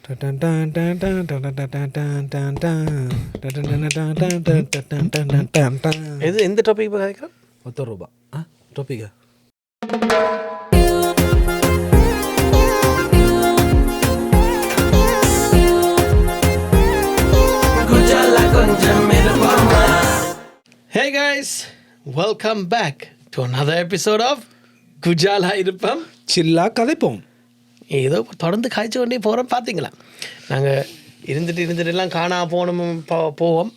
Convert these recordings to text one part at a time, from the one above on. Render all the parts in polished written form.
இது எந்த டாபிக் கேட்குறோம்? ₹10 டாபிக்கா? Hey guys, welcome back to another episode of குஜாலா இருப்பம் சில்லா கதைப்போம். ஏதோ தொடர்ந்து காய்ச்சி கொண்டே போகிறோம். பார்த்தீங்களா, நாங்கள் இருந்துட்டுலாம் காணா போவோம்,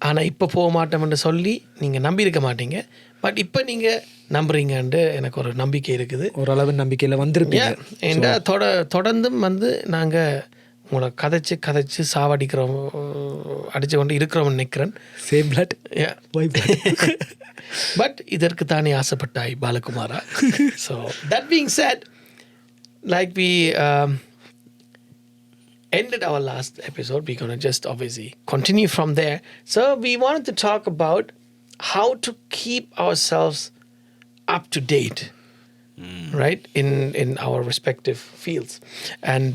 ஆனால் இப்போ போக மாட்டோம்னு சொல்லி நீங்கள் நம்பியிருக்க மாட்டீங்க. பட் இப்போ நீங்கள் நம்புறீங்கன்ட்டு எனக்கு ஒரு நம்பிக்கை இருக்குது. ஓரளவு நம்பிக்கையில் வந்திருப்பீங்க. ஏன்னா தொடர்ந்தும் நாங்கள் உங்களை கதைச்சு சாவடிக்கிறோம், அடித்து கொண்டு இருக்கிறோம்னு நினைக்கிறேன். சேம் பிளட் பட் இதற்கு தானே ஆசைப்பட்டாய் பாலகுமாரா. So that being set, like we ended our last episode, we're going to just obviously continue from there. So we wanted to talk about how to keep ourselves up to date, right, in our respective fields. And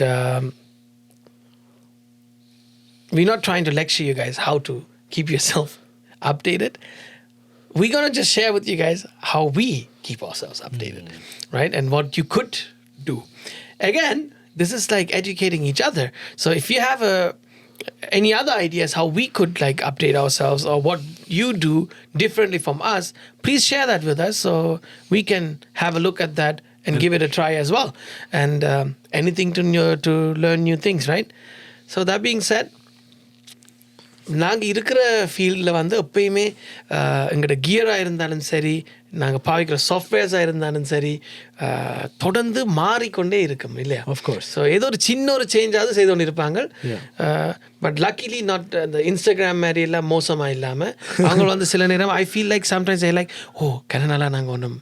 we're not trying to lecture you guys how to keep yourself updated. We're going to just share with you guys how we keep ourselves updated, right, and what you could do. Again, this is like educating each other. So if you have any other ideas how we could like update ourselves, or what you do differently from us, please share that with us so we can have a look at that and give it a try as well. And anything to learn new things, right? So that being said, நாங்கள் இருக்கிற ஃபீல்டில் எப்போயுமே எங்களோட கியராக இருந்தாலும் சரி, நாங்கள் பாவிக்கிற சாஃப்ட்வேர்ஸாக இருந்தாலும் சரி, தொடர்ந்து மாறிக்கொண்டே இருக்கும் இல்லையா? ஆஃப்கோர்ஸ். ஸோ ஏதோ ஒரு சின்ன ஒரு சேஞ்சாவது செய்து கொண்டு இருப்பாங்க. பட் லக்கிலி நாட் அந்த இன்ஸ்டாகிராம் மாதிரி எல்லாம் மோசமாக இல்லாமல் அவங்க சில நேரம் I feel like sometimes I like கனனால நாங்கள் ஒன்றும்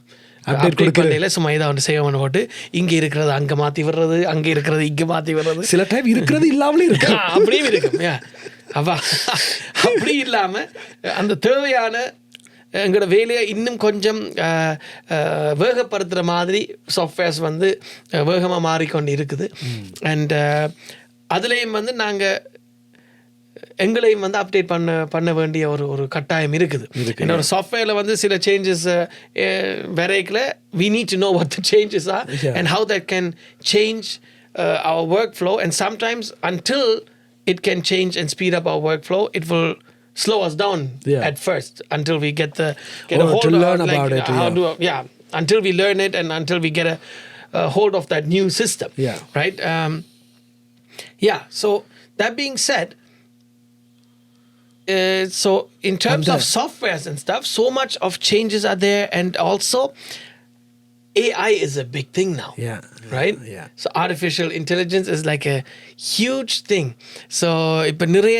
அப்டேட் பண்ணல, சும்மா இதாக ஒன்று செய்ய ஒன்று போட்டு இங்கே இருக்கிறது அங்கே மாற்றி வர்றது, அங்கே இருக்கிறது இங்கே மாற்றி வர்றது, சில டைம் இருக்கிறது இல்லாமலே இருக்கு, அப்படியும் இருக்கும். அப்பா அப்படி இல்லாமல் அந்த தேவையான எங்களோட வேலையை இன்னும் கொஞ்சம் வேகப்படுத்துகிற மாதிரி சாஃப்ட்வேர்ஸ் வேகமாக மாறிக்கொண்டு இருக்குது. அண்ட் அதுலேயும் நாங்கள் எங்களையும் அப்டேட் பண்ண வேண்டிய ஒரு கட்டாயம் இருக்குது. என்னோட சாஃப்ட்வேரில் சில changes வரைக்கல, we need to know what the changes are and how that can change our workflow. And sometimes until it can change and speed up our workflow, it will slow us down at first until we get a hold to of learn about it. Until we learn it and until we get a hold of that new system. Right? So that being said, so in terms of softwares and stuff, so much of changes are there, and also AI is a big thing now. Right? So artificial intelligence is like a huge thing. So இப்போ நிறைய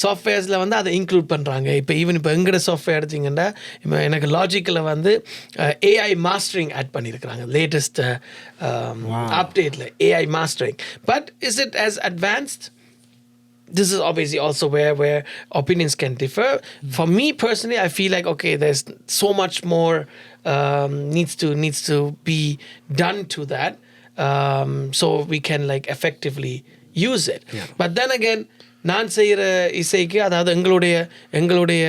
சாஃப்ட்வேர்ஸில் அதை include பண்ணுறாங்க. இப்போ எங்கட software எடுத்திங்கன்னா, இப்போ எனக்கு லாஜிக்கில் AI mastering add பண்ணியிருக்கிறாங்க லேட்டஸ்ட் அப்டேட்டில், AI mastering. But is it as advanced? This is obviously also where opinions can differ. For me personally, I feel like, okay, there's so much more needs to be done to that, so we can like effectively use it. But then again, நான் செய்கிற இசைக்கு, அதாவது எங்களுடைய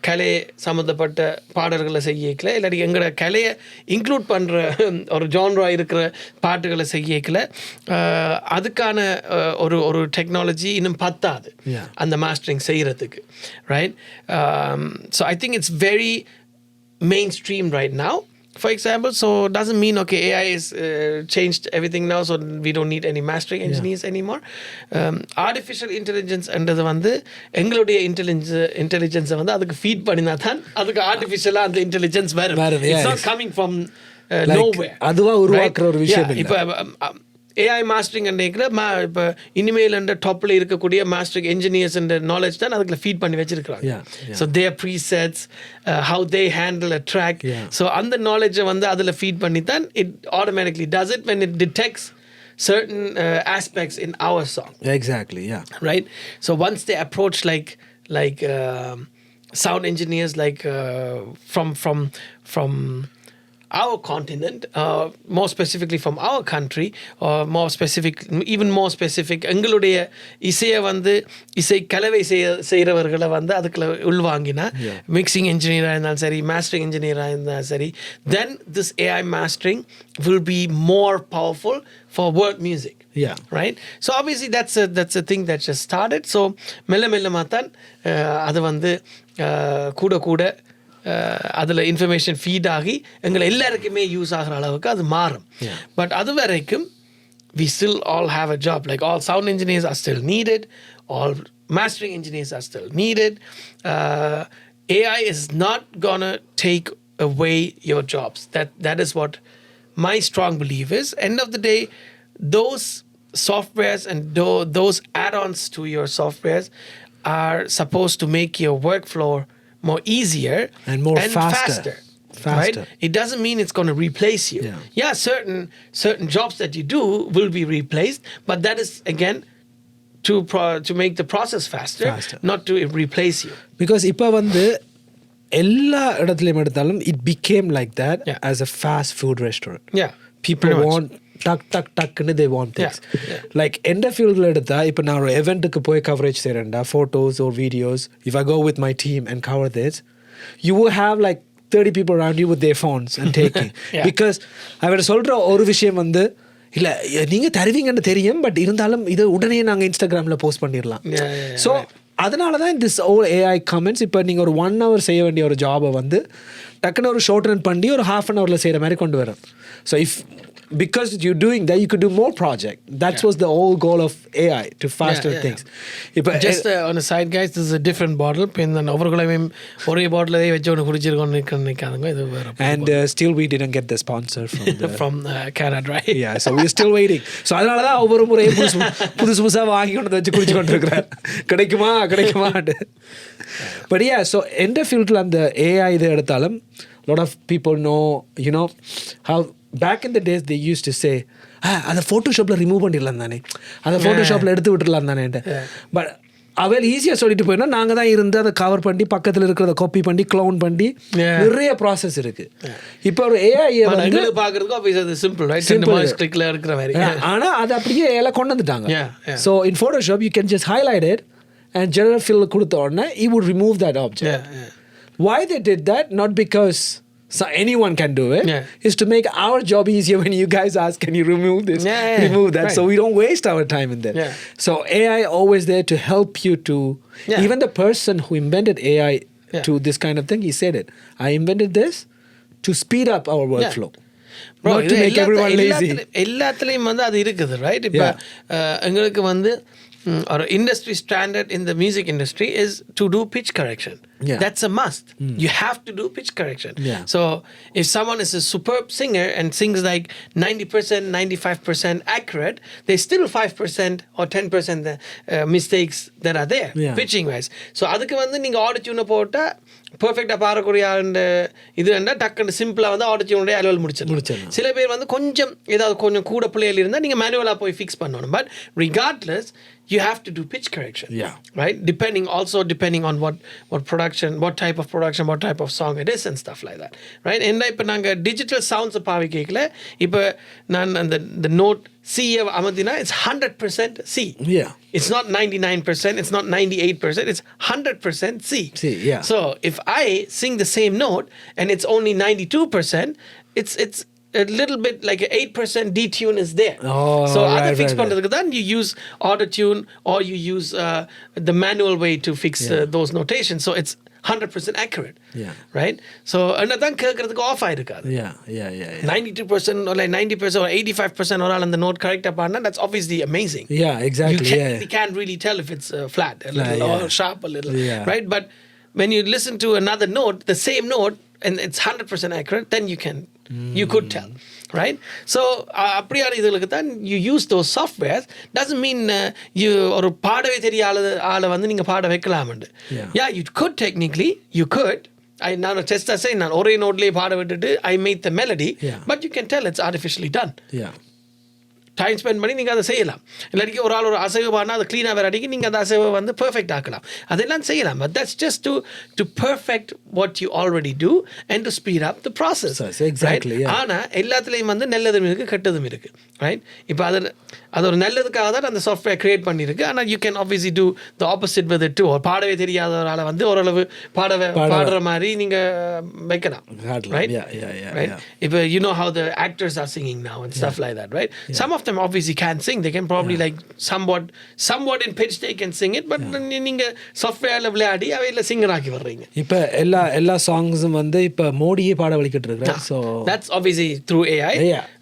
கலை சம்மந்தப்பட்ட பாடல்களை செய்யக்கல, இல்லாட்டி எங்களோட கலையை இன்க்ளூட் பண்ணுற ஒரு ஜான்ரா இருக்கிற பாட்டுகளை செய்யக்கல, அதுக்கான ஒரு டெக்னாலஜி இன்னும் பத்தாது அந்த மாஸ்டரிங் செய்கிறதுக்கு. Right? So I think it's very main stream right now. For example, so doesn't mean, okay, AI is changed everything now, so we don't need any mastering engineers anymore. Artificial intelligence என்றது எங்களுடைய இன்டெலிஜென்ஸை அதுக்கு feet பண்ணினா தான் அதுக்கு ஆர்டிஃபிஷியலாக அந்த intelligence வரும். It's not coming from nowhere. அதுவாக உருவாக்குற ஒரு விஷயம். இப்போ ஏஐ மாஸ்டரிங் அன்றைக்கில் இப்போ இனிமேல் என்ற டாப்பில் இருக்கக்கூடிய மாஸ்டரிங் என்ஜினியர்ஸ் என்ற நாலேஜ் தான் அதுக்குள்ள ஃபீட் பண்ணி வச்சிருக்கிறாங்க. So their presets, how they handle a track, so அந்த நாலேஜை அதில் ஃபீட் பண்ணி தான் it automatically does it when it detects certain aspects in our song. Exactly, right? So once they approach like sound engineers, like from our continent, more specifically from our country, or even more specific, எங்களுடைய இசையை வந்து இசை கலவை செய்கிறவர்களை வந்து அதுக்குள்ள உள்வாங்கினா, mixing இன்ஜினியராக இருந்தாலும் சரி, மாஸ்டரிங் இன்ஜினியராக இருந்தாலும் சரி, then this AI mastering will be more powerful for world music. Yeah. Right? So obviously that's a thing that just started. So மெல்ல மெல்லமாக தான் அது வந்து கூட அதில் இன்ஃபர்மேஷன் ஃபீட் ஆகி எங்களை எல்லாருக்குமே யூஸ் ஆகிற அளவுக்கு அது மாறும். பட் அது வரைக்கும் we still all have a job. Like all sound engineers are still needed, all mastering engineers are still needed. AI is not gonna take away your jobs. That is what my strong belief is. End of the day, those softwares and those add-ons to your softwares are supposed to make your workflow more easier and more faster. Right? It doesn't mean it's going to replace you. Yeah, certain jobs that you do will be replaced, but that is again to make the process faster, not to replace you. Because இப்ப வந்து எல்லா இடத்துலயும் எடுத்தாலும் it became like that as a fast food restaurant. Yeah. People want டக்குன்னு they want things. Like எந்த ஃபீல்டில் எடுத்தால் இப்போ நான் ஒரு eventக்கு போய் coverage செய்கிறேன்டா, photos or videos, if I go with my team and cover this, you will have like 30 people around you with their phones and taking. Because அவர் சொல்கிற ஒரு விஷயம் வந்து இல்லை நீங்கள் தருவீங்கன்னு தெரியும், பட் இருந்தாலும் இது உடனே நாங்கள் இன்ஸ்டாகிராமில் போஸ்ட் பண்ணிடலாம். ஸோ அதனால தான் திஸ் ஓல் ஏஐ கமெண்ட்ஸ். இப்போ நீங்கள் ஒரு 1 hour செய்ய வேண்டிய ஒரு ஜாபை வந்து டக்குன்னு ஒரு ஷார்ட் ரன் பண்ணி ஒரு ½ an hourல செய்கிற மாதிரி கொண்டு வரும். So because you're doing that, you could do more project. That was the whole goal of AI, to faster things. Just on a side, guys, this is a different bottle. And still we didn't get the sponsor from Canada, right? Yeah, so we're still waiting. So அதனால தான் ஒவ்வொரு முறையும் புதுசா வாங்கி கொண்டு வச்சு குடிச்சு கொண்டு இருக்கிறேன். கிடைக்குமா. But yeah, so எந்த ஃபீல்டில் அந்த AI இது எடுத்தாலும் a lot of people know, you know, how back in the days they used to say அதை ஃபோட்டோஷாப்பில் ரிமூவ் பண்ணிடலாம் தானே, அதை ஃபோட்டோஷாப்பில் எடுத்து விட்டுடலாம் தானேன்ட்டு. பட் அவள் ஈஸியாக சொல்லிட்டு போயினா நாங்கள் தான் இருந்து அதை கவர் பண்ணி பக்கத்தில் இருக்கிறத காப்பி பண்ணி க்ளோன் பண்ணி நிறைய ப்ராசஸ் இருக்கு. இப்போ ஒரு ஏஐ வந்து பார்க்குறதுக்கு இருக்கிற மாதிரி, ஆனால் அது அப்படியே ஏஐ கொண்டு வந்துட்டாங்க. So in Photoshop you can just highlight it and general fill கொடுத்த உடனே he would remove that object. Why they did that? Not because anyone can do it. Is to make our job easier when you guys ask, can you remove this? Remove that. Right. So we don't waste our time in that. So AI always there to help you to, even the person who invented AI to this kind of thing, he said it. I invented this to speed up our workflow. Bro, not to make everyone lazy. எல்லாத்துலயும் வந்து அது இருக்குது, right? இப்போ எங்களுக்கு வந்து or industry standard in the music industry is to do pitch correction. That's a must. You have to do pitch correction. So if someone is a superb singer and sings like 90%, 95% accurate, there's still 5% or 10% mistakes that are there, pitching wise. So அதுக்கு வந்து நீங்க ஆடிட்யூனை போட்டா பெர்ஃபெக்டாக பாடக்கூடிய இது என்ன டக்குன்னு சிம்பிளாக வந்து ஆடிட்யூனுடைய அலுவல் முடிச்சிடலாம். சில பேர் வந்து கொஞ்சம் கூட பிள்ளைகள் இருந்தால் நீங்கள் மேனுவலாக போய் ஃபிக்ஸ் பண்ணணும். But regardless you have to do pitch correction, right? Depending on what production, what type of production, what type of song it is and stuff like that, right? And இப்போ நாங்கள் டிஜிட்டல் சவுண்ட்ஸை பாவிக்கல, இப்போ நான் the note C அமர்த்தினா it's 100% C. It's not 99%, it's not 98%, it's 100% C. So if I sing the same note and it's only 92%, it's a little bit like 8% detune is there. So other fix பண்றதுக்கு தான் you use auto tune or you use the manual way to fix those notations. So it's 100% accurate. Right? So another கேக்குறதுக்கு of ஆயிருக்காது. 92% or like 90% or 85% or அந்த note correct பாடுனா, that's obviously amazing. Exactly. You can't really tell if it's flat a little or sharp a little, right? But when you listen to another note, the same note, and it's 100% accurate, then you could tell, right? So அப்படியான இதுகளுக்கு தான் you use those softwares. Doesn't mean you ஒரு பாடவே தெரியாத ஆளை வந்து நீங்கள் பாட வைக்கலாம்ண்டு. You could technically, you could. நான் டெஸ்டாக say நான் ஒரே நோட்லேயே பாட விட்டுட்டு I made the melody, but you can tell it's artificially done. Time spend பண்ணி நீங்கள் அதை செய்யலாம். இல்லாட்டி ஒரு ஆள் ஒரு அசைவு பண்ணால் அதை க்ளீனாக வேறு அடிக்கி நீங்கள் அந்த அசைவை வந்து பெர்ஃபெக்ட் ஆக்கலாம். அதெல்லாம் செய்யலாம். But that's just to perfect what you already do and to speed up the process. ஆனால் எல்லாத்துலேயும் வந்து நல்லதும் இருக்குது கெட்டதும் இருக்குது. ரைட்? இப்போ அது ஒரு நல்லதுக்காக தான் அந்த சாஃப்ட்வேர் கிரியேட் பண்ணியிருக்கு. ஆனால் you can obviously do the opposite with it too. பாடவே தெரியாத ஒரு ஆளை வந்து ஓரளவு பாடுற மாதிரி நீங்கள் வைக்கலாம். ரைட்? இப்போ you know how the actors are singing now and stuff like that, right? Some of them obviously can sing. They can probably like somewhat in pitch they can sing it, but நீங்க சாஃப்ட்வேர்ல விளையாடி அவையில singer ஆக்கி வர்றீங்க. இப்போ எல்லா சாங்ஸும் வந்து இப்போ மோடியே பாட வலிக்கிட்டு இருக்கு. So that's obviously through AI,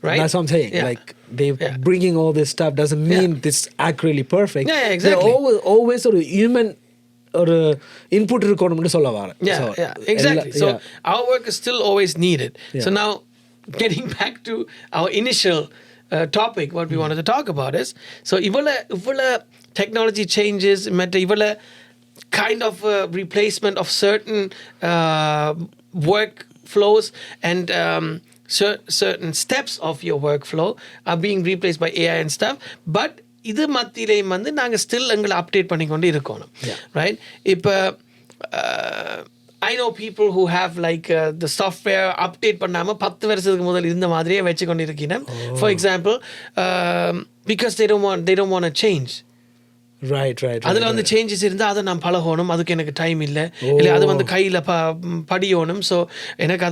right? That's what I'm saying. Like they bringing all this stuff doesn't mean this accurately perfect. Yeah, exactly. Always ஒரு human ஒரு இன்புட் இருக்கணும்னு சொல்ல வரேன். Exactly. So our work is still always needed. So now getting back to our initial topic, what we wanted to talk about is, so ivala technology changes, ivala kind of replacement of certain work flows and certain steps of your workflow are being replaced by AI and stuff, but இது மத்தியிலையும் வந்து நாங்கள் still எங்களை update பண்ணிக்கொண்டு இருக்கணும். Right? இப்போ I know people who have like the software update பண்ணாமல் 10 வருஷத்துக்கு முதல் இருந்த மாதிரியே வச்சு கொண்டு இருக்கீங்க. For example, because they don't want to change. Right அதில் வந்து சேஞ்சஸ் இருந்தால் அதை நான் பழகணும், அதுக்கு எனக்கு டைம் இல்லை, இல்லை அது வந்து கையில் படியணும். ஸோ எனக்கு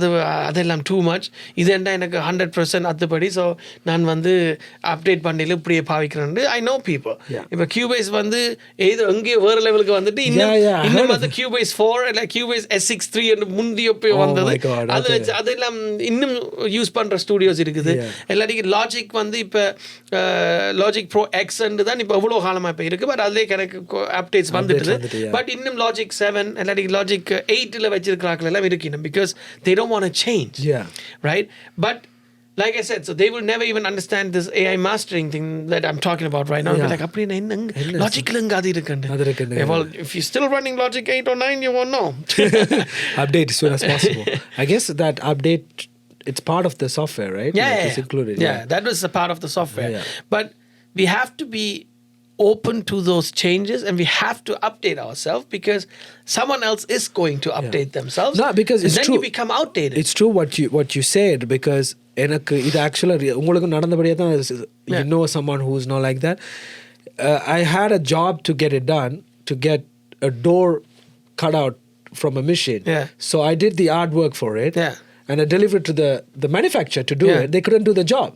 அதெல்லாம் டூ மச். இது என்ன எனக்கு 100% அத்துப்படி. ஸோ நான் வந்து அப்டேட் பண்ணல இப்படியே பாவிக்கிறேன். I know people. இப்போ கியூபேஸ் வந்து ஏதோ எங்கேயோ வேறு லெவலுக்கு வந்துட்டு இன்னும் வந்து கியூபேஸ் 4 இல்லை கியூபேஸ் S63 என்று முந்தியப்போ வந்தது. அது வச்சு அதெல்லாம் இன்னும் யூஸ் பண்ணுற ஸ்டூடியோஸ் இருக்குது. எல்லாத்தையும் லாஜிக் வந்து இப்போ லாஜிக் ப்ரோ எக்ஸ்ன்னு தான் இப்போ எவ்வளோ காலமாக இப்போ இருக்குது. அதிலே எனக்கு அப்டேட்ஸ் வந்துட்டு. பட் இன்னும் லாஜிக் 7 இல்லாட்டி லாஜிக் 8ல வச்சிருக்கிறார்கள் எல்லாம் இருக்கணும். Because they don't want to change. Right? But like I said, so they will never even understand this AI mastering thing that I'm talking about right now. Like அப்படின்னா என்ன லாஜிக்ல எங்க அது இருக்குன்னு. Well, if you're still running logic 8 or 9, you won't know. Update as soon as possible. I guess that update, it's part of the software, right? It's included. That was a part of the software. But we have to be open to those changes and we have to update ourselves because someone else is going to update themselves. No, because it's then true. You become outdated. It's true what you said, because எனக்கு இது ஆக்சுவலாக உங்களுக்கு நடந்தபடியாக தான் you know someone who's not like that. I had a job to get it done, to get a door cut out from a machine. So I did the artwork for it. And I delivered to the manufacturer to do it. They couldn't do the job.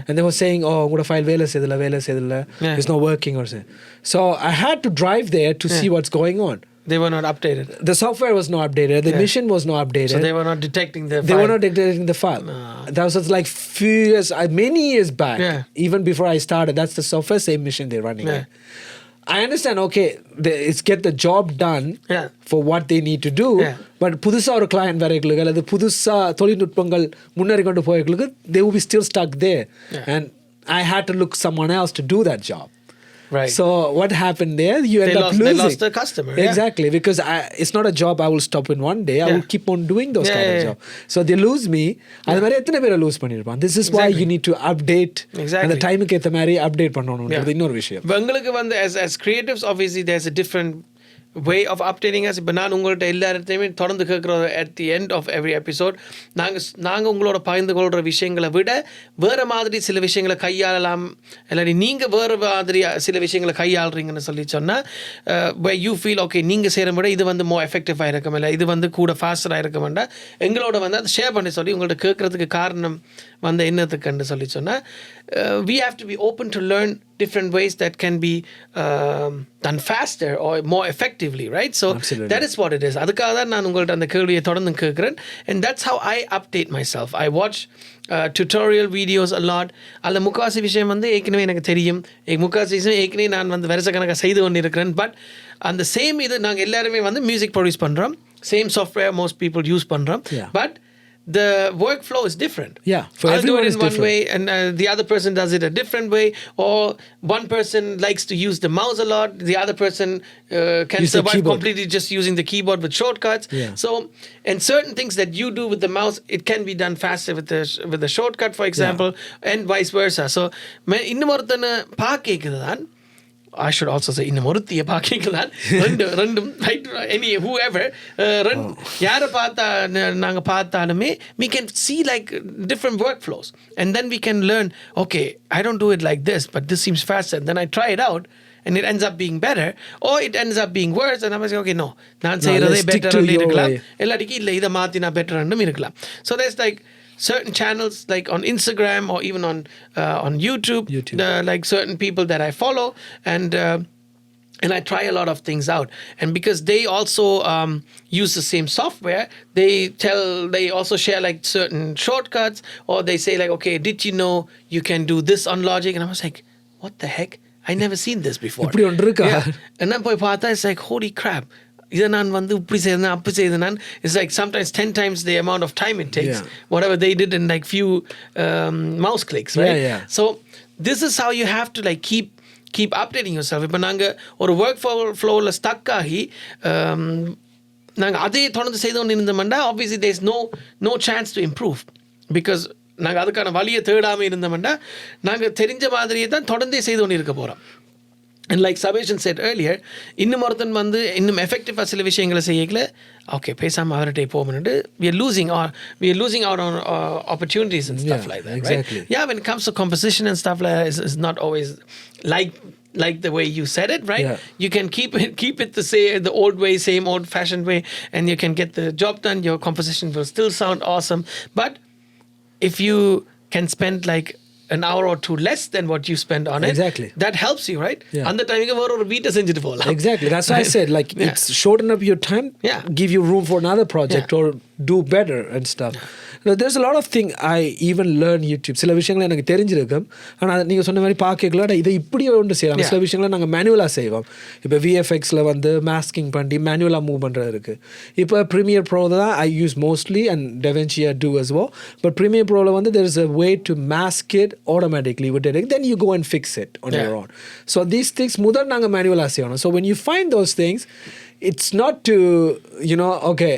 And they were saying, oh, I'm file vela sedilla. It's not working or something. So I had to drive there to see what's going on. They were not updated. The software was not updated. The machine was not updated. So they were not detecting the file. They were not detecting the file. That was like few years, many years back. Even before I started. That's the software, same machine they're running. I understand, okay, it's get the job done for what they need to do. But புதுசா ஒரு client வரங்களுக்கு அல்லது புதுசா தொழில்நுட்பங்கள் முன்னேறி கொண்டு போயங்களுக்கு they will be still stuck there. And I had to look someone else to do that job. Right. So what happened there? You end up losing. They lost the customer. Exactly, because it's not a job I will stop in one day. I will keep on doing those kind of jobs. So they lose me. அது மாதிரி எத்தனை பேரை loose பண்ணிருப்பான். This is why you need to update. அந்த டைமுக்கு ஏற்ற மாதிரி update பண்ணணும்ன்றது இன்னொரு விஷயம். உங்களுக்கு வந்து as creatives obviously there's a different way of updating us. இப்போ நான் உங்கள்கிட்ட எல்லாத்தையுமே தொடர்ந்து கேட்குறோம் at the end of every episode. நாங்கள் உங்களோட பகிர்ந்து கொள்கிற விஷயங்களை விட வேறு மாதிரி சில விஷயங்களை கையாளலாம், இல்லாட்டி நீங்கள் வேறு மாதிரி சில விஷயங்களை கையாளுறீங்கன்னு சொல்லி சொன்னால் where you feel okay நீங்கள் செய்கிற விட இது வந்து more effective-ஆக இருக்கும், இல்லை இது வந்து கூட ஃபாஸ்டராக இருக்க வேண்டாம், எங்களோட வந்து அதை ஷேர் பண்ணி சொல்லி உங்கள்கிட்ட கேட்குறதுக்கு காரணம் வந்து என்னத்துக்குன்னு சொல்லி சொன்னால் we have to be open to learn different ways that can be done faster or more effectively, right? So absolutely. That is what it is. அதுக்காக தான் நான் உங்கள்கிட்ட அந்த கேள்வியை தொடர்ந்து கேட்குறேன். And that's how I update myself. I watch tutorial videos a lot. அதில் முக்காசி விஷயம் வந்து ஏற்கனவே எனக்கு தெரியும், முக்காசி விஷயம் ஏற்கனவே நான் வந்து வருஷக்கணக்காக செய்து கொண்டு இருக்கிறேன். பட் அந்த சேம் இது நாங்கள் எல்லாருமே வந்து மியூசிக் ப்ரொடியூஸ் பண்ணுறோம், same software most people use பண்ணுறோம். But the workflow is different. Yeah, for I'll do everyone it is in one different. way, and the other person does it a different way. Or one person likes to use the mouse a lot, the other person can Use the survive keyboard. completely just using the keyboard with shortcuts. Yeah. So, and certain things that you do with the mouse, it can be done faster with the shortcut, for example, and vice versa. So, இன்னொருத்தனை பார்க்கதான், I should also say இன்னொருத்திய பார்க்கலாம் ரெண்டும் right, any whoever யாரை பார்த்தா நாங்க பார்த்தாலுமே we can see like different workflows, and then we can learn, okay, I don't do it like this, but this seems faster, and then I try it out and it ends up being better, or it ends up being worse, and I'm like, okay, no, நான் செய்யறதே better இருக்கலாம், இல்லாட்டிக்கு இல்லை இதை மாத்தினா better இருக்கலாம். So there's like certain channels like on Instagram or even on YouTube. Like certain people that I follow, and I try a lot of things out. And because they also use the same software, they also share like certain shortcuts, or they say like, okay, did you know you can do this on Logic? And I was like, what the heck? I never seen this before. Yeah. And then போய் பார்த்தா, it's like, holy crap. இதை நான் இப்படி செய்தேன் அப்படி செய்தேன். It's like sometimes 10 times the amount of time it takes, whatever they did in like few mouse clicks, right? So this is how you have to like keep updating yourself. இப்போ நாங்கள் ஒரு work ஃப்ளோவில் stuck ஆகி நாங்கள் அதே தொடர்ந்து செய்து கொண்டு இருந்தோம்னா, obviously there is no chance to improve, because நாங்கள் அதுக்கான வழியை தேடாமல் இருந்தோம்னா நாங்கள் தெரிஞ்ச மாதிரியே தான் தொடர்ந்தே செய்து கொண்டு இருக்க போகிறோம். And like Sabeshan said earlier, இன்னும் effective சில விஷயங்களை செய்யல, okay, பேசாம அவர்கிட்ட போகணும்னு we are losing out on opportunities and stuff like that, exactly. right? Yeah, when it comes to composition and stuff like that, it's not always like the way you said it, right? You can keep it the old way, same old fashioned way, and you can get the job done. Your composition will still sound awesome, but if you can spend like an hour or two less than what you spend on it, that helps you, right? And the time you can ஒரு beat செஞ்சிட்டு போலாம். Exactly, that's why I said like it's shorten up your time, give you room for another project, or do better and stuff. There's a lot of thing I even learn YouTube. சில விஷயங்கள் எனக்கு தெரிஞ்சிருக்கும், ஆனால் நீங்கள் சொன்ன மாதிரி பார்க்கல இதை இப்படி ஒன்று செய்யலாம். சில விஷயங்களை நாங்கள் மேனுவலாக செய்வோம். இப்போ VFXல வந்து மாஸ்கிங் பண்ணி மேனுவலாக மூவ் பண்ணுறது இருக்குது. இப்போ ப்ரீமியர் ப்ரோ தான் I use mostly, and DaVinci I do as well. But Premiere Pro வந்து there is a way to mask it automatically with editing. Then you go and fix it on your own. So these things முதல் நாங்கள் மேனுவலாக செய்யணும். So when you find those things, it's not to, okay,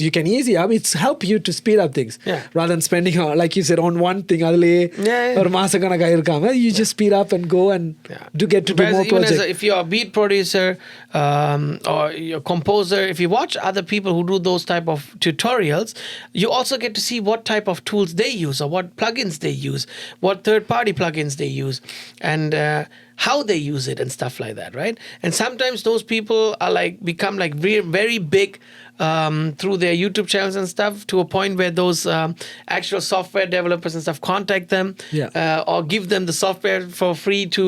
you can easy up. It's help you to speed up things rather than spending, like you said, on one thing. You just speed up and go and get to do more projects. If you're a beat producer or you're a composer, if you watch other people who do those type of tutorials, you also get to see what type of tools they use, or what plugins they use, what third-party plugins they use, and how they use it and stuff like that, right? And sometimes those people are like become like very big through their YouTube channels and stuff, to a point where those actual software developers and stuff contact them, or give them the software for free to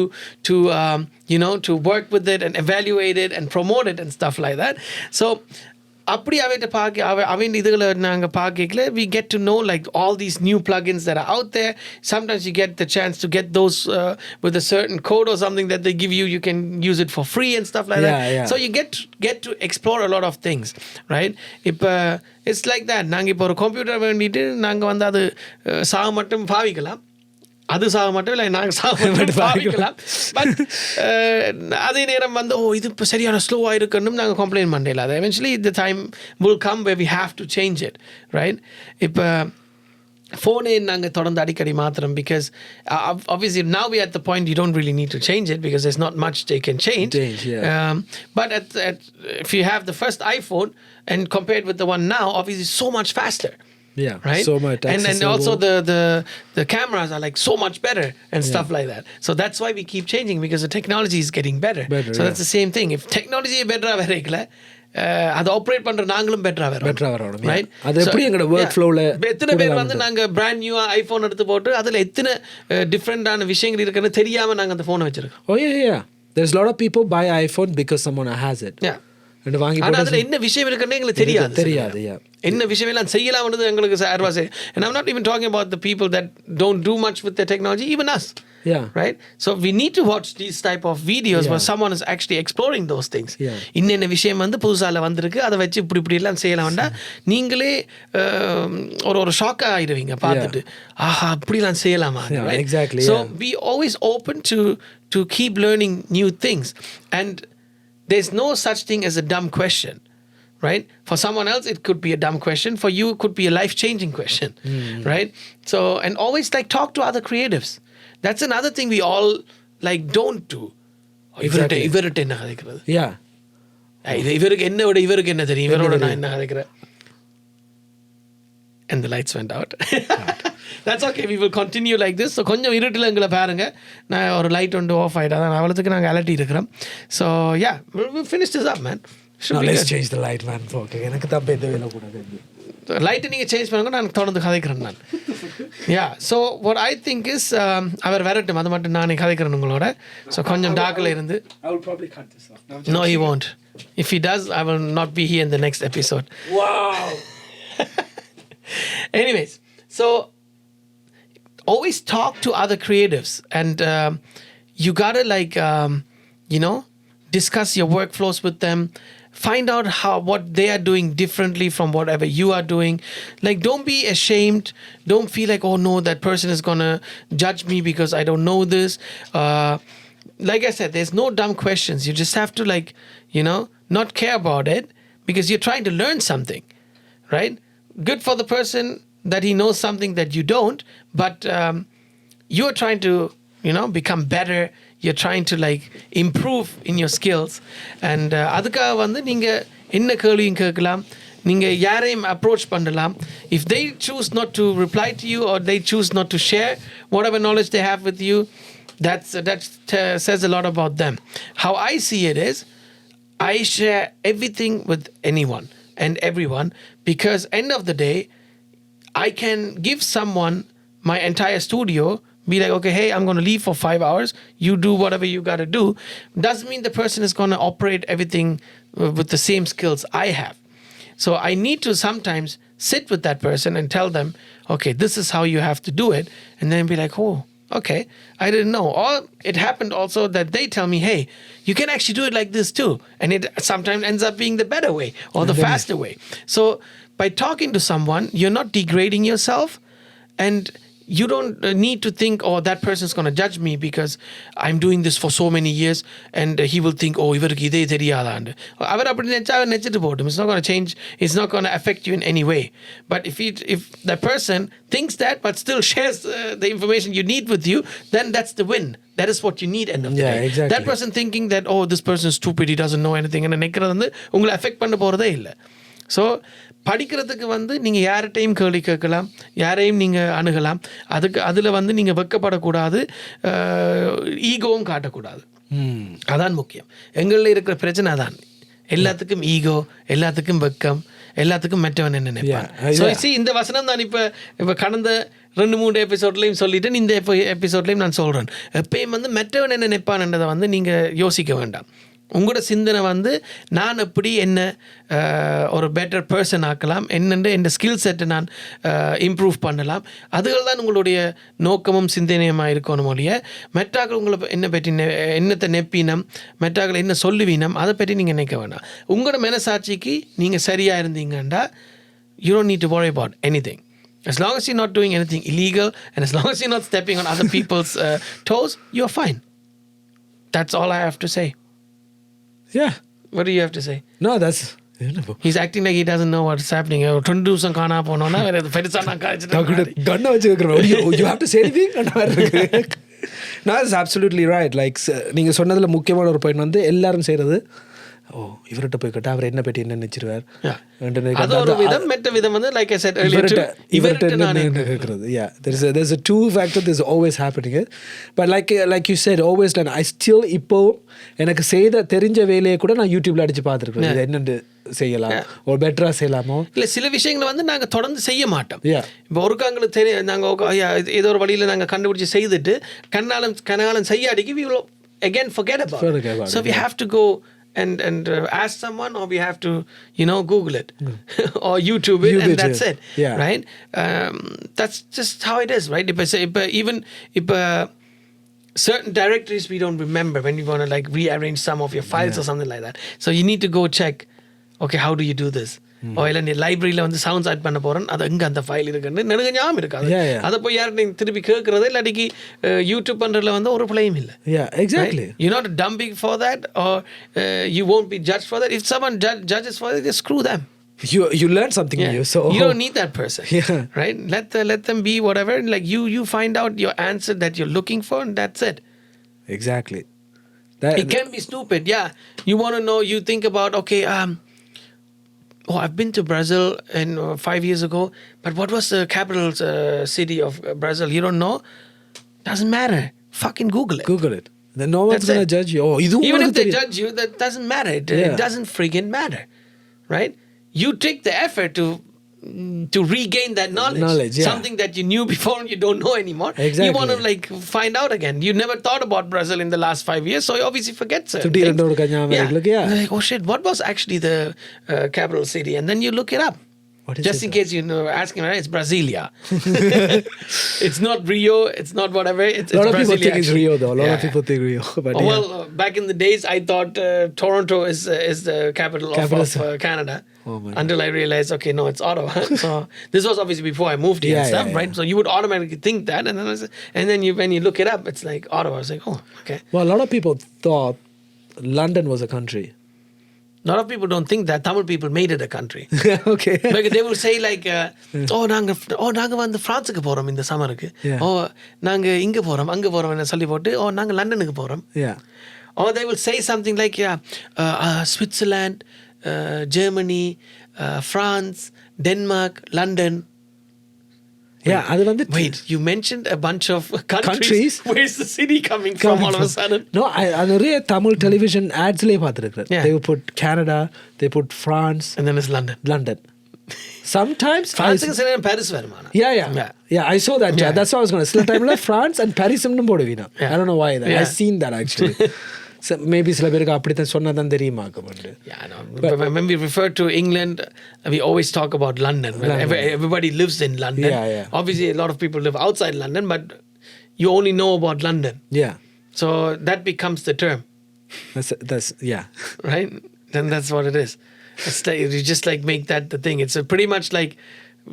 work with it and evaluate it and promote it and stuff like that. So அப்படி அவன் இதுகளை நாங்கள் பார்க்கல, we get to know like all these new plugins that are out there. Sometimes you get the chance to get those with a certain code or something that they give you. You can use it for free and stuff like that. So you get to explore a lot of things, right? இப்போ it's like that. நாங்கள் இப்போ ஒரு computer வேண்டிட்டு நாங்கள் வந்து அது சாக மட்டும் பாவிக்கலாம். அது சாக மட்டும் இல்லை, நாங்கள் சாக மட்டும் பாவிக்கலாம். பட் அதே நேரம் வந்து இது இப்போ சரியான ஸ்லோவாக இருக்குன்னு நாங்கள் கம்ப்ளைண்ட் பண்ணல. அது eventually the time will come where we have to change it, right? இப்போ ஃபோனே நாங்கள் தொடர்ந்து அடிக்கடி மாத்திரம், because obviously now we are at the point you don't really need to change it, because there's not much they can change. But if you have the first iPhone and compared with the one now, obviously so much faster. Right? So much accessible. And also the cameras are like so much better and stuff like that. So that's why we keep changing, because the technology is getting better. So that's the same thing. If technology is better வரல, அதை operate பண்ற நாங்களும் பெட்டரா வரோம், right? அது எப்படி எங்க work ஃப்ளோல எத்தனை பேர் வந்து நாங்க பிராண்ட் நியூ ஐபோன் எடுத்து போட்டு அதுல எத்தனை டிஃபரெண்டான விஷயங்கள் இருக்குன்னு தெரியாம நாங்க அந்த போனை வச்சிருக்கோம். Oh yeah. There's a lot of people buy iPhone because someone has it. அதுல என்ன விஷயம் இருக்குன்னு எங்களுக்கு தெரியாது. என்ன விஷயம் எல்லாம் செய்யலாம்ன்றது எங்களுக்கு ஆர்வம். And I'm not even talking about the people that don't do much with the technology, even us. Yeah. Right? So we need to watch these type of videos where someone is actually exploring those things. இன்னென்ன விஷயம் வந்து புதுசால வந்திருக்கு, அதை வச்சு இப்படி எல்லாம் செய்யலாம்டா நீங்களே ஒரு ஷாக் ஆயிடுவீங்க பார்த்துட்டு. ஆஹா, இப்படிலாம் செய்யலாமா? Exactly. So be always open to keep learning new things. And there's no such thing as a dumb question. Right? For someone else, it could be a dumb question. For you, it could be a life-changing question. Right? So, and always like talk to other creatives. That's another thing we all like don't do. Exactly. இவர்கிட்ட என்ன கதைக்கிறது? Yeah. இவருக்கு என்ன விட இவருக்கு என்ன தெரியும்? இவரோட நான் என்ன கதைக்கிறேன்? And the lights went out. That's okay. We will continue like this. So கொஞ்சம் இருட்டில் எங்களை பாருங்க. நான் ஒரு லைட் வந்து ஆஃப் ஆகிட்டா தான் அவ்வளோத்துக்கு நாங்கள் அலட்டி இருக்கிறோம். So yeah, we'll finish this up, man. Now let's change the light, man. Okay, எனக்கு தான் பெத்த வேலை கூடாது. லைட்டை நீங்கள் சேஞ்ச் பண்ணுங்க, நான் தொடர்ந்து கதைக்கிறேன் நான். Yeah, so what I think is அவர் வரட்டும், அது மட்டும் நானே கதைக்கிறேன் உங்களோட. ஸோ கொஞ்சம் டார்க்கில் இருந்து. I will probably cut this off. No, he won't. If he does, I will not be here in the next episode. Wow. Anyways, so always talk to other creatives, and you gotta like discuss your workflows with them. Find out what they are doing differently from whatever you are doing. Like, don't be ashamed. Don't feel like, oh no, that person is gonna judge me because I don't know this. Like I said, there's no dumb questions. You just have to not care about it because you're trying to learn something, right? Good for the person that he knows something that you don't, but you're trying to become better. You're trying to improve in your skills. And அதுக்காக வந்து நீங்கள் என்ன கேள்வியும் கேட்கலாம், நீங்கள் யாரையும் approach பண்ணலாம். If they choose not to reply to you or they choose not to share whatever knowledge they have with you, that says a lot about them. How I see it is, I share everything with anyone and everyone because end of the day, I can give someone my entire studio, be like, okay, hey, I'm going to leave for 5 hours. You do whatever you got to do. Doesn't mean the person is going to operate everything with the same skills I have. So I need to sometimes sit with that person and tell them, okay, this is how you have to do it. And then be like, oh, okay, I didn't know. Or it happened also that they tell me, hey, you can actually do it like this too. And it sometimes ends up being the better way or the faster way. So by talking to someone, you're not degrading yourself, and you don't need to think, oh, that person is going to judge me because I'm doing this for so many years and he will think, oh, இவருக்கு இதே தெரியாதாண்டு. அவர் அப்படி நினைச்சா அவர் நினைச்சிட்டு போட்டும். It's not going to change. It's not going to affect you in any way. But if the person thinks that but still shares the information you need with you, then that's the win. That is what you need end of the day. Exactly. That person thinking that, oh, this person is stupid, he doesn't know anything, and நினைக்கிறது வந்து உங்களை affect பண்ண போகிறதே இல்லை. So படிக்கிறதுக்கு வந்து நீங்கள் யார்கிட்டையும் கேள்வி கேட்கலாம், யாரையும் நீங்கள் அணுகலாம். அதில் வந்து நீங்கள் வெட்கப்படக்கூடாது, ஈகோவும் காட்டக்கூடாது. அதான் முக்கியம். எங்களில் இருக்கிற பிரச்சனை அதான். எல்லாத்துக்கும் ஈகோ, எல்லாத்துக்கும் வெக்கம், எல்லாத்துக்கும் மற்றவன் என்ன நினைப்பான். ஸோ இந்த வசனம் தான் இப்போ கடந்த 2-3 எபிசோட்லையும் சொல்லிட்டேன், இந்த எபிசோட்லையும் நான் சொல்கிறேன். எப்பயும் வந்து மற்றவன் என்ன நினைப்பான்ன்றதை வந்து நீங்கள் யோசிக்க வேண்டாம். உங்களோட சிந்தனை வந்து நான் எப்படி என்ன ஒரு பெட்டர் பர்சன் ஆக்கலாம், என்னென்று என் ஸ்கில் செட்டை நான் இம்ப்ரூவ் பண்ணலாம், அதுகள் தான் உங்களுடைய நோக்கமும் சிந்தனையுமாக இருக்கணும் ஒழிய மெட்டாக்கள் உங்களை என்ன பற்றி என்னத்தை நெப்பினம், மெட்டாக்கள் என்ன சொல்லுவீனம், அதை பற்றி நீங்கள் நினைக்க வேண்டாம். உங்களோட மனசாட்சிக்கு நீங்கள் சரியாக இருந்தீங்கன்னா you don't need to worry about anything. As long as you're not doing anything illegal and as long as you're not stepping on other people's toes, you're fine. That's all I have to say. Yeah. What do you have to say? No, that's... He's acting like he doesn't know what's happening. 20 ദിവസം കാണാ പോണോன்னா പെരുസാ நான் காய்ச்சிட்டு கண்ணை வச்சு கேட்குறோம். You have to say anything? No, that's absolutely right. Like நீங்கள் சொன்னதில் முக்கியமான ஒரு பாயிண்ட் வந்து எல்லாரும் செய்கிறது, ஓ இவர்கிட்ட போய் கேட்டால் அவர் என்ன பற்றி என்ன நினைச்சிருவார், அது ஒரு விதம். மற்ற விதம் வந்து like I said earlier, இவர்கிட்ட என்ன கேட்குறது. Yeah, there's a two factor that's always happening. But like you said, always done. I still இப்போ எனக்கு செய்த தெரிஞ்ச வேலையை கூட நான் யூடியூப்ல அடிச்சு பார்த்துருக்கேன். இது என்னென்று செய்யலாம், ஒரு பெட்டராக செய்யலாமோ. இல்லை சில விஷயங்களை வந்து நாங்கள் தொடர்ந்து செய்ய மாட்டோம். இப்போ ஒருக்காங்களுக்கு தெரியும், நாங்கள் ஏதோ ஒரு வழியில் நாங்கள் கண்டுபிடிச்சி செய்துட்டு கண்ணாலம் செய்யாடிக்கு we will again forget about it. So we have to go and ask someone, or we have to Google it or YouTube it, and that's it. Right? That's just how it is, right? If even certain directories we don't remember when you want to like rearrange some of your files or something like that. So you need to go check, okay, how do you do this? ஓ இல்லை நீ லைப்ரரியில் வந்து sounds add பண்ண போகிறேன் அது எங்கே அந்த file இருக்குன்னு நெடுங்க ஞாபகம் இருக்காது. அதை போய் யார்கிட்ட திருப்பி கேட்கறது இல்லாட்டிக்கு யூடியூப் பண்ணுறதுல வந்து ஒரு பிள்ளையும் இல்லை. Exactly you not dumping for that or you won't be judged for that. If someone judges for it, just screw them. You learn something new, so you don't need that person. Right? Let them be whatever. Like you find out your answer that you're looking for, and that's it. Exactly. It can be stupid. Yeah, you want to know. You think about okay. I've been to Brazil 5 years ago, but what was the capital city of Brazil? You don't know? Doesn't matter. Fucking Google it. Google it. Then no one's going to judge you. Even if they judge you, that doesn't matter. It doesn't friggin' matter. Right? You take the effort to regain that knowledge. Something that you knew before and you don't know anymore. Exactly. You want to like find out again. You never thought about Brazil in the last 5 years, so you obviously forget certain things. Like, oh shit, what was actually the capital city? And then you look it up. Just in case you know, asking, right? It's Brasilia. It's not Rio. It's not whatever. It's a lot of Brasilia, people think it's Rio, though. A lot of people think Rio. But well, back in the days, I thought Toronto is the capital of Canada. Until I realized, okay, no, it's Ottawa. So this was obviously before I moved here and stuff, right? So you would automatically think that, and then when you look it up, it's like Ottawa. I was like, oh, okay. Well, a lot of people thought London was a country. A lot of people don't think that Tamil people made it a country. Okay. Like they will say like, நாங்க வந்து பிரான்ஸுக்கு போறோம் இந்த சம்மருக்கு. நாங்க இங்க போறோம் அங்க போறோம்னு சொல்லி போட்டு நாங்க லண்டனுக்கு போறோம். Or they will say something like Switzerland, Germany, France, Denmark, London. அது வந்து wait, you mentioned a bunch of countries. Where's the city coming from all of a sudden? No, I நிறைய தமிழ் டெலிவிஷன் ஆட்ஸ்லயே பார்த்துருக்கேன். They would put Canada, they put France, and then it's London. Sometimes France is in Paris வருமானா. Yeah, I saw that. That's what I was going to say. சில டைம்ல France and Paris ன்னு போடுவீனா. I don't know why that. I've seen that actually. So maybe சில பேருக்கு அப்படி தான் சொன்னதான் தெரியுமா comment. But when we refer to England, we always talk about London. Everybody lives in London. Obviously a lot of people live outside London, but you only know about London. So that becomes the term. That's right? Then that's what it is. It's like, you just like make that the thing. It's pretty much like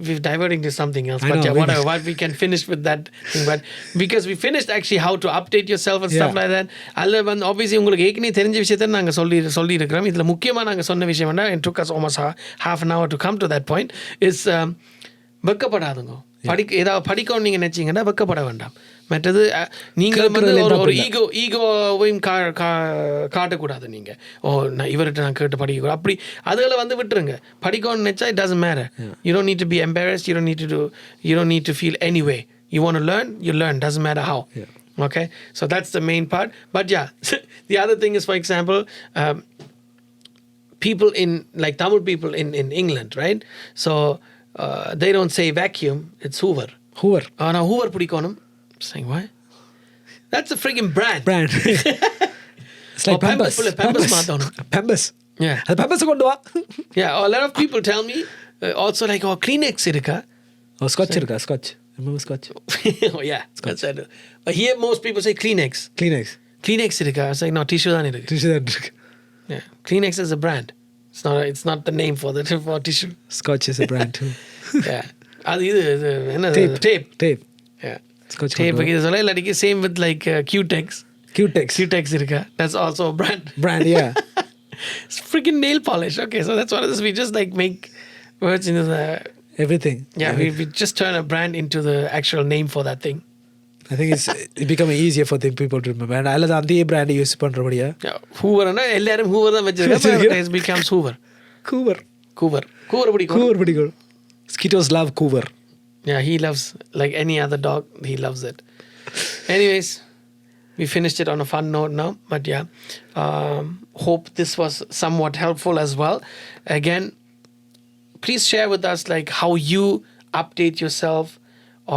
we're diverting to something else, but whatever. What we can finish with that thing, but because we finished actually how to update yourself and stuff like that. Alla வந்து obviously உங்களுக்கு ஏற்கனவே தெரிஞ்ச விஷயத்தை நாங்க சொல்லி இருக்கிறோம். இதுல முக்கியமா நாங்க சொன்ன விஷயம் என்ன, it took us almost half an hour to come to that point, is வெக்கப்படாதுங்க. ஏதாவது படிக்கணும் நீங்க நினைச்சீங்கன்னா வெக்கப்பட வேண்டாம். மற்றது நீங்கள் வந்து ஒரு ஈகோவையும் காட்டக்கூடாது. நீங்க நான் இவர்கிட்ட நான் கேட்டு படிக்கக்கூடாது அப்படி அதுகளை வந்து விட்டுருங்க. படிக்கணும்னு நினைச்சா it doesn't matter. You don't need to be embarrassed. You don't need to feel any way. You want to learn, you learn. Doesn't matter how. Okay, so that's the main part. But the other thing is, for example, people in like Tamil people in England, right? So they don't say vacuum, it's Hoover. Now Hoover பிடிக்கணும். Saying what? That's a friggin' brand. It's like Pampers. Pampers. Yeah. Pampers கொண்டு வா. A lot of people tell me also like Kleenex இருக்கா? Scotch இருக்கா? Scotch. Remember Scotch? Scotch. But here most people say Kleenex இருக்கா? I was like no, tissue தான் இருக்கு. Kleenex is a brand. It's not the name for tissue. Scotch is a brand too. அது இது என்ன tape. Scotch tape is like same with like Q-Tex irka. That's also a brand. It's freaking nail polish. Okay, so that's what it is. We just like make words into the everything. We just turn a brand into the actual name for that thing. I think it's becoming easier for the people to remember. And alla andhe brand use பண்றபடியா. Hoover na ellarum Hoover தான் வெச்சிருக்காங்க. It becomes Hoover. Hoover பிடிக்கும். Skittles love Hoover. Yeah, he loves, like any other dog, he loves it. Anyways, we finished it on a fun note now. But hope this was somewhat helpful as well. Again, please share with us like how you update yourself,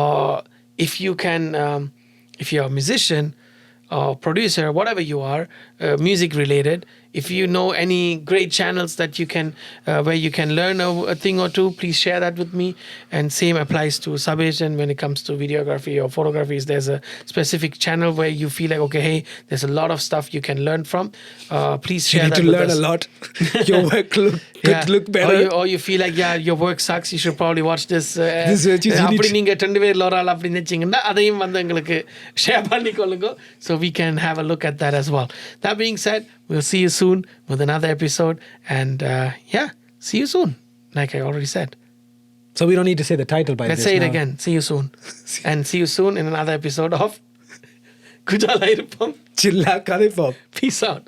or if you can, if you're a musician or producer, whatever you are, music related. If you know any great channels that you can where you can learn a thing or two, please share that with me. And same applies to Subagent when it comes to videography or photography. There's a specific channel where you feel like, okay, hey, there's a lot of stuff you can learn from. Please share that with us. You need to learn a lot. Your work could look better. Or you feel like, yeah, your work sucks, you should probably watch this. அப்படி நீங்க 2 பேர் லோரால் அப்படி நினைச்சீங்கன்னா அதையும் வந்து எங்களுக்கு share பண்ணிக்கொள்ளுங்க, so we can have a look at that as well. That being said, we'll see you soon with another episode, and see you soon, like I already said. So we don't need to say the title by Let's say it again. See you soon. And see you soon in another episode of Kujala Irupam. Chilla Kalipam. Peace out.